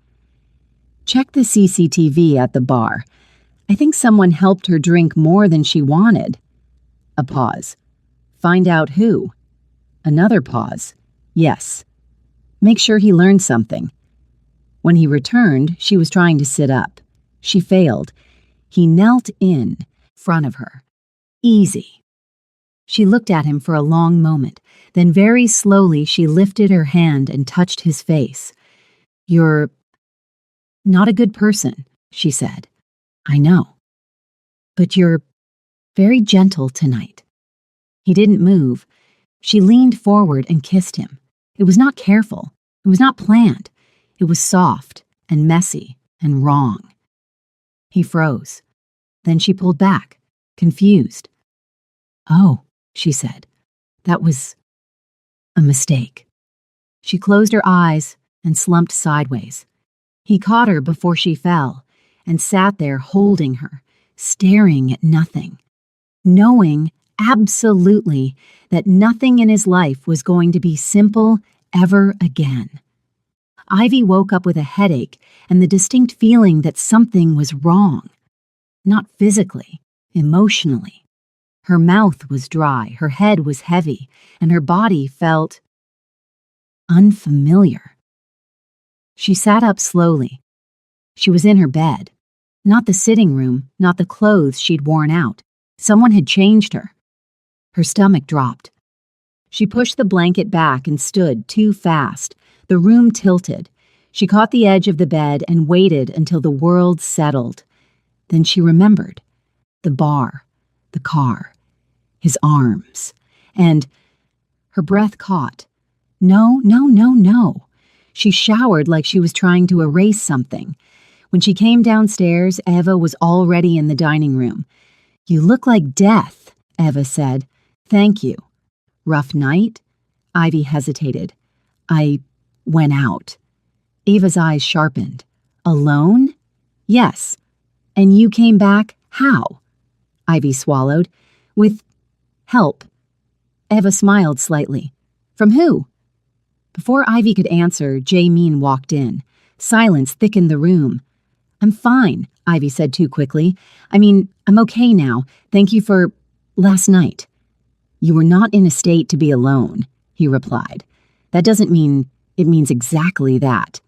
Check the CCTV at the bar. I think someone helped her drink more than she wanted. A pause. Find out who. Another pause. Yes. Make sure he learned something. When he returned, she was trying to sit up. She failed. He knelt in front of her. Easy. She looked at him for a long moment. Then very slowly she lifted her hand and touched his face. You're not a good person, she said. I know. But you're very gentle tonight. He didn't move. She leaned forward and kissed him. It was not careful. It was not planned. It was soft and messy and wrong. He froze. Then she pulled back, confused. Oh, she said. That was a mistake. She closed her eyes and slumped sideways. He caught her before she fell. and sat there holding her, staring at nothing, knowing absolutely that nothing in his life was going to be simple ever again. Ivy woke up with a headache and the distinct feeling that something was wrong. Not physically, emotionally. Her mouth was dry, her head was heavy, and her body felt unfamiliar. She sat up slowly. She was in her bed. Not the sitting room, not the clothes she'd worn out. Someone had changed her. Her stomach dropped. She pushed the blanket back and stood too fast. The room tilted. She caught the edge of the bed and waited until the world settled. Then she remembered. The bar, the car, his arms, and her breath caught. No, no, no, no. She showered like she was trying to erase something. When she came downstairs, Eva was already in the dining room. "You look like death," Eva said. "Thank you." "Rough night?" Ivy hesitated. "I went out." Eva's eyes sharpened. "Alone?" "Yes." "And you came back? How?" Ivy swallowed. "With help." Eva smiled slightly. "From who?" Before Ivy could answer, Jaymeen walked in. Silence thickened the room. "I'm fine," Ivy said too quickly. I'm okay now. Thank you for last night." "You were not in a state to be alone," he replied. "That doesn't mean it means exactly that."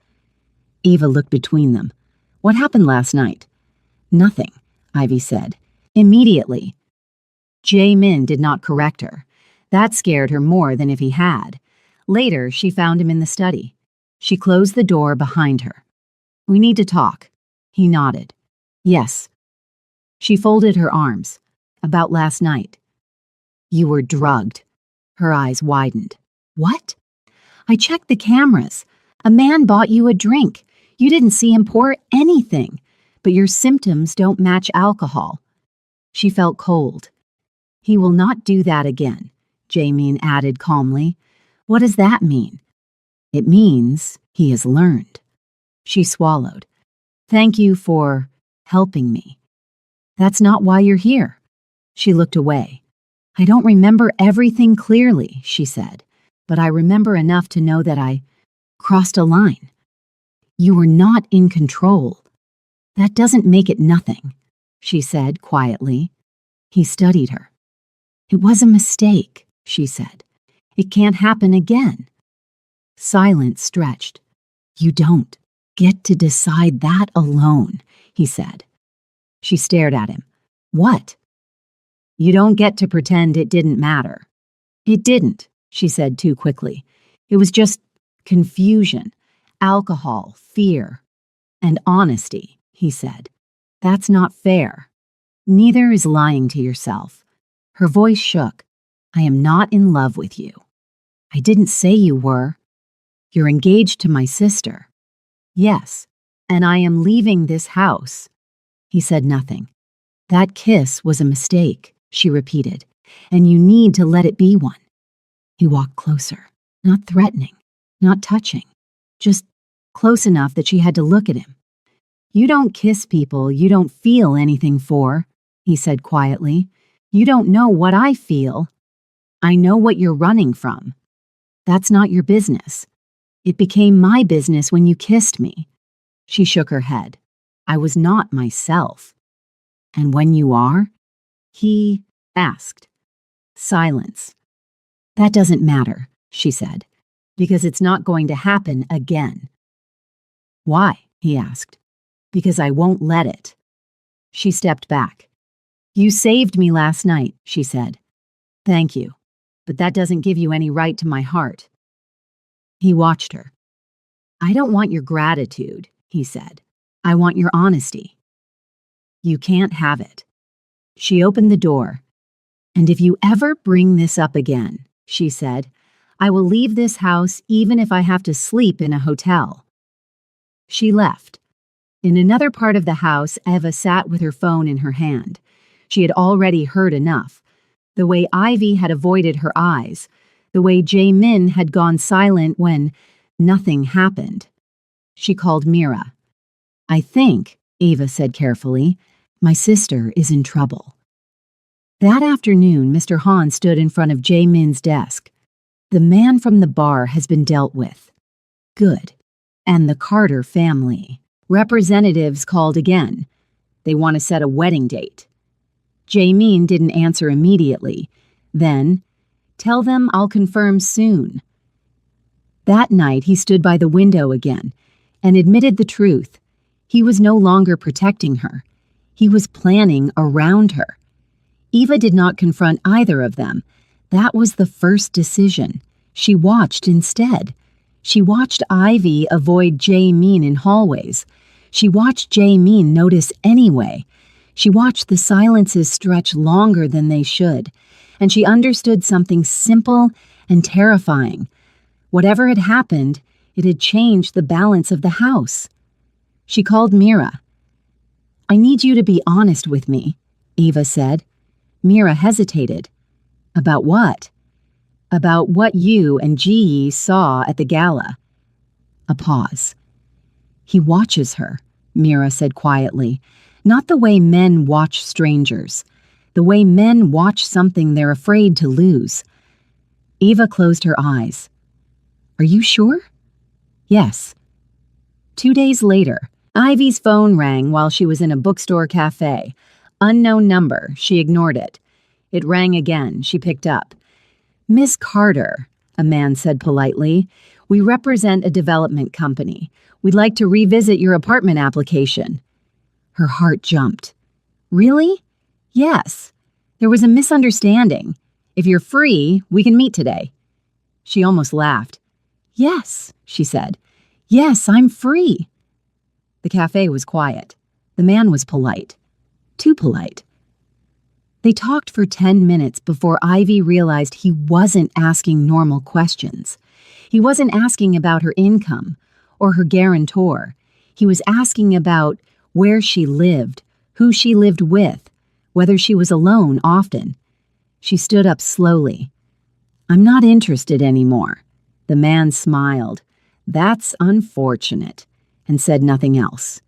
Eva looked between them. "What happened last night?" "Nothing," Ivy said. Immediately. Jaemin did not correct her. That scared her more than if he had. Later, she found him in the study. She closed the door behind her. "We need to talk." He nodded. "Yes." She folded her arms. "About last night." "You were drugged." Her eyes widened. "What?" "I checked the cameras. A man bought you a drink. You didn't see him pour anything. But your symptoms don't match alcohol." She felt cold. "He will not do that again," Jaymeen added calmly. "What does that mean?" "It means he has learned." She swallowed. "Thank you for helping me." "That's not why you're here." She looked away. "I don't remember everything clearly," she said, "but I remember enough to know that I crossed a line." "You were not in control." "That doesn't make it nothing," she said quietly. He studied her. "It was a mistake," she said. "It can't happen again." Silence stretched. "You don't get to decide that alone," he said. She stared at him. "What?" "You don't get to pretend it didn't matter." "It didn't," she said too quickly. "It was just confusion, alcohol, fear, and honesty," he said. "That's not fair. Neither is lying to yourself." Her voice shook. "I am not in love with you." "I didn't say you were." "You're engaged to my sister." "Yes, and I am leaving this house." He said nothing. "That kiss was a mistake," she repeated, "and you need to let it be one." He walked closer, not threatening, not touching, just close enough that she had to look at him. "You don't kiss people you don't feel anything for," he said quietly. "You don't know what I feel." "I know what you're running from." "That's not your business." "It became my business when you kissed me." She shook her head. "I was not myself." "And when you are?" he asked. Silence. "That doesn't matter," she said, "because it's not going to happen again." "Why?" he asked. "Because I won't let it." She stepped back. "You saved me last night," she said. "Thank you, but that doesn't give you any right to my heart." He watched her. "I don't want your gratitude," he said. "I want your honesty." "You can't have it." She opened the door. "And if you ever bring this up again," she said, "I will leave this house even if I have to sleep in a hotel." She left. In another part of the house, Eva sat with her phone in her hand. She had already heard enough. The way Ivy had avoided her eyes, the way Jaemin had gone silent when nothing happened. She called Mira. "I think," Ava said carefully. My sister is in trouble. That afternoon, Mr. Han stood in front of Jae Min's desk. The man from the bar has been dealt with. Good. And the Carter family. Representatives called again. They want to set a wedding date. Jae Min didn't answer immediately. Then, tell them I'll confirm soon. That night, he stood by the window again and admitted the truth. He was no longer protecting her. He was planning around her. Eva did not confront either of them. That was the first decision. She watched instead. She watched Ivy avoid Jae Min in hallways. She watched Jae Min notice anyway. She watched the silences stretch longer than they should. And she understood something simple and terrifying. Whatever had happened, it had changed the balance of the house. She called Mira. I need you to be honest with me, Eva said. Mira hesitated. About what? About what you and Ji saw at the gala. A pause. He watches her, Mira said quietly. Not the way men watch strangers. The way men watch something they're afraid to lose. Eva closed her eyes. Are you sure? Yes. 2 days later, Ivy's phone rang while she was in a bookstore cafe. Unknown number, she ignored it. It rang again, she picked up. Miss Carter, a man said politely, we represent a development company. We'd like to revisit your apartment application. Her heart jumped. Really? Yes. There was a misunderstanding. If you're free, we can meet today. She almost laughed. Yes, she said. Yes, I'm free. The cafe was quiet. The man was polite. Too polite. They talked for 10 minutes before Ivy realized he wasn't asking normal questions. He wasn't asking about her income or her guarantor. He was asking about where she lived, who she lived with, whether she was alone often. She stood up slowly. I'm not interested anymore. The man smiled. That's unfortunate, and said nothing else.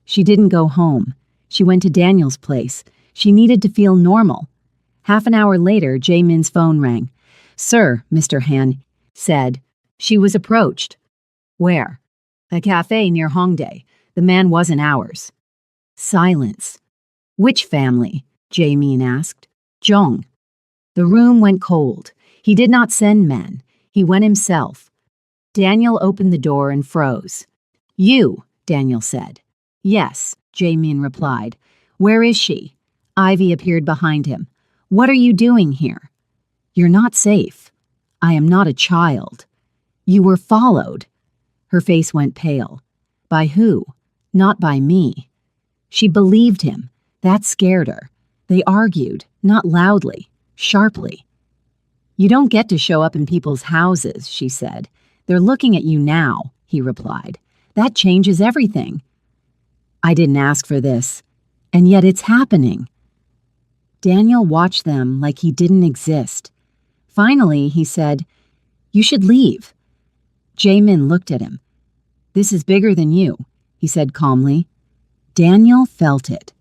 She didn't go home. She went to Daniel's place. She needed to feel normal. Half an hour later, Jae Min's phone rang. Sir, Mr. Han said. She was approached. Where? A cafe near Hongdae. The man wasn't ours. Silence. Which family? Jae Min asked. Jong. The room went cold. He did not send men. He went himself. Daniel opened the door and froze. You, Daniel said. Yes, Jae Min replied. Where is she? Ivy appeared behind him. What are you doing here? You're not safe. I am not a child. You were followed. Her face went pale. By who? Not by me. She believed him. That scared her. They argued, not loudly, sharply. You don't get to show up in people's houses, she said. They're looking at you now, he replied. That changes everything. I didn't ask for this, and yet it's happening. Daniel watched them like he didn't exist. Finally, he said, You should leave. Jae Min looked at him. This is bigger than you, he said calmly. Daniel felt it.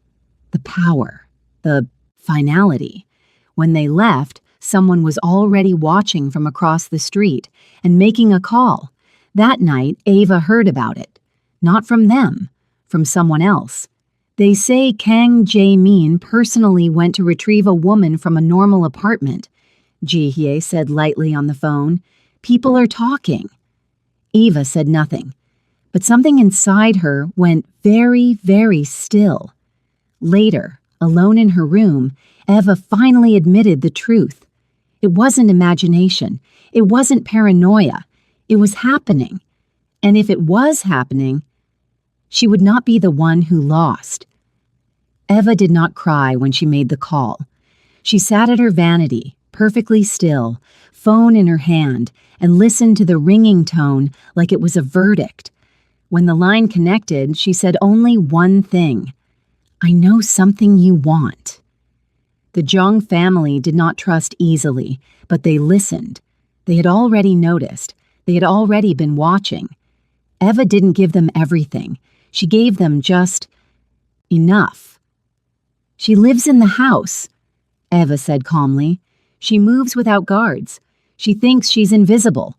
The power. The finality. When they left, someone was already watching from across the street and making a call. That night, Ava heard about it. Not from them, from someone else. They say Kang Jae Min personally went to retrieve a woman from a normal apartment. Ji Hye said lightly on the phone. People are talking. Eva said nothing, but something inside her went very, very still. Later, alone in her room, Eva finally admitted the truth. It wasn't imagination. It wasn't paranoia. It was happening. And if it was happening, she would not be the one who lost. Eva did not cry when she made the call. She sat at her vanity, perfectly still, phone in her hand, and listened to the ringing tone like it was a verdict. When the line connected, she said only one thing. I know something you want. The Jong family did not trust easily, but they listened. They had already noticed. They had already been watching. Eva didn't give them everything. She gave them just Enough. She lives in the house, Eva said calmly. She moves without guards. She thinks she's invisible.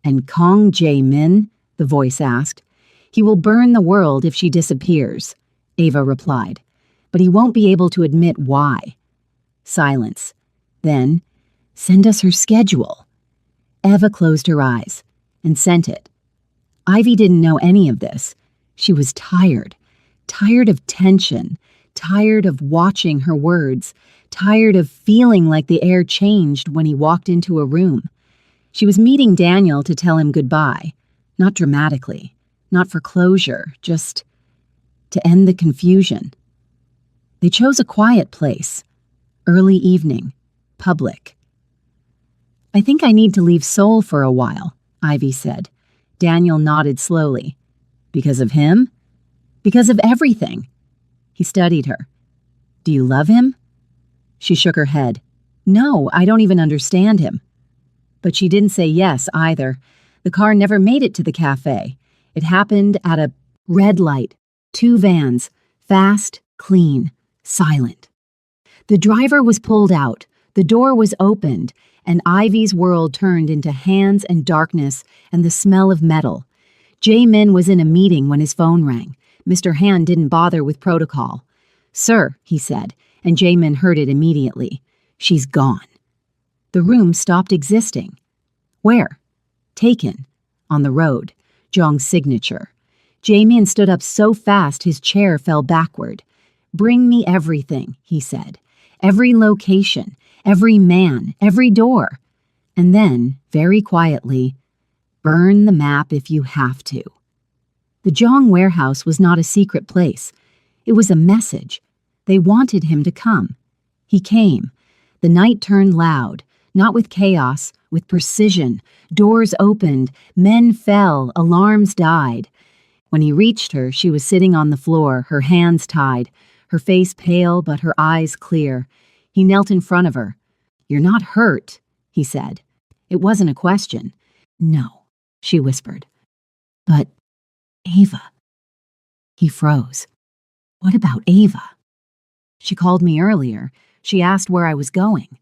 And Kong Jae-min? The voice asked. He will burn the world if she disappears, Eva replied. But he won't be able to admit why. Silence. Then, send us her schedule. Eva closed her eyes and sent it. Ivy didn't know any of this. She was tired of tension, tired of watching her words, tired of feeling like the air changed when he walked into a room. She was meeting Daniel to tell him goodbye, not dramatically, not for closure, just to end the confusion. They chose a quiet place, early evening, public. I think I need to leave Seoul for a while, Ivy said. Daniel nodded slowly. Because of him? Because of everything. He studied her. Do you love him? She shook her head. No, I don't even understand him. But she didn't say yes either. The car never made it to the cafe. It happened at a red light. 2 vans, fast, clean, silent. The driver was pulled out, the door was opened, and Ivy's world turned into hands and darkness and the smell of metal. Jae-min was in a meeting when his phone rang. Mr. Han didn't bother with protocol. Sir, he said, and Jae-min heard it immediately. She's gone. The room stopped existing. Where? Taken. On the road. Jong's signature. Jae-min stood up so fast his chair fell backward. Bring me everything, he said. Every location, every man, every door. And then, very quietly, burn the map if you have to. The Jong warehouse was not a secret place. It was a message. They wanted him to come. He came. The night turned loud, not with chaos, with precision. Doors opened, men fell, alarms died. When he reached her, she was sitting on the floor, her hands tied, her face pale but her eyes clear. He knelt in front of her. You're not hurt, he said. It wasn't a question. No, she whispered. But Ava. He froze. What about Ava? She called me earlier. She asked where I was going.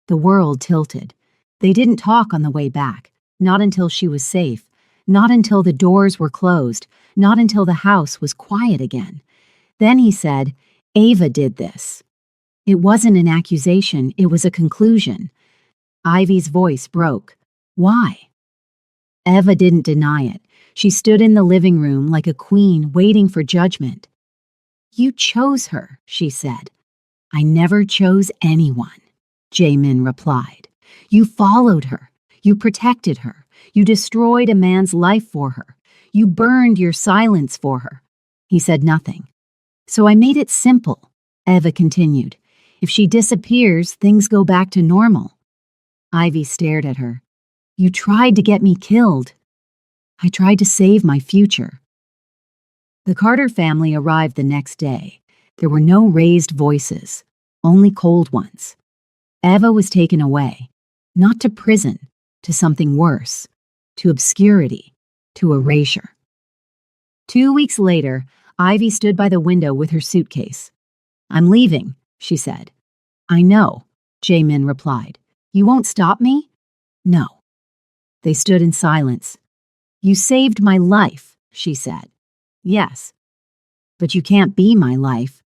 The world tilted. They didn't talk on the way back, not until she was safe, not until the doors were closed, not until the house was quiet again. Then he said, Ava did this. It wasn't an accusation, it was a conclusion. Ivy's voice broke. Why? Eva didn't deny it. She stood in the living room like a queen waiting for judgment. You chose her, she said. I never chose anyone, Jae-min replied. You followed her. You protected her. You destroyed a man's life for her. You burned your silence for her. He said nothing. So I made it simple, Eva continued. If she disappears, things go back to normal. Ivy stared at her. You tried to get me killed. I tried to save my future. The Carter family arrived the next day. There were no raised voices, only cold ones. Eva was taken away, not to prison, to something worse, to obscurity, to erasure. 2 weeks later, Ivy stood by the window with her suitcase. I'm leaving, she said. I know, Jae-min replied. You won't stop me? No. They stood in silence. You saved my life, she said. Yes. But you can't be my life.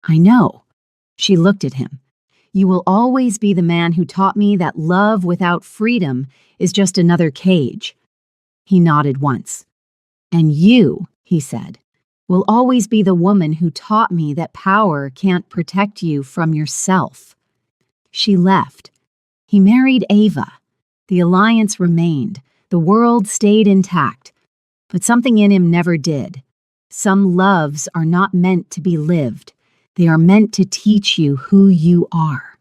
I know. She looked at him. You will always be the man who taught me that love without freedom is just another cage. He nodded once. And you, he said, will always be the woman who taught me that power can't protect you from yourself. She left. He married Ava. The alliance remained. The world stayed intact. But something in him never did. Some loves are not meant to be lived. They are meant to teach you who you are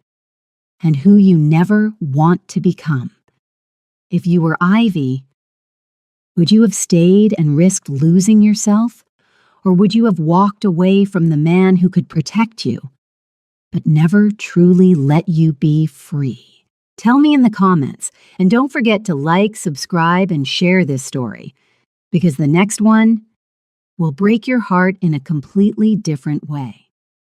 and who you never want to become. If you were Ivy, would you have stayed and risked losing yourself? Or would you have walked away from the man who could protect you, but never truly let you be free? Tell me in the comments, and don't forget to like, subscribe, and share this story, because the next one will break your heart in a completely different way.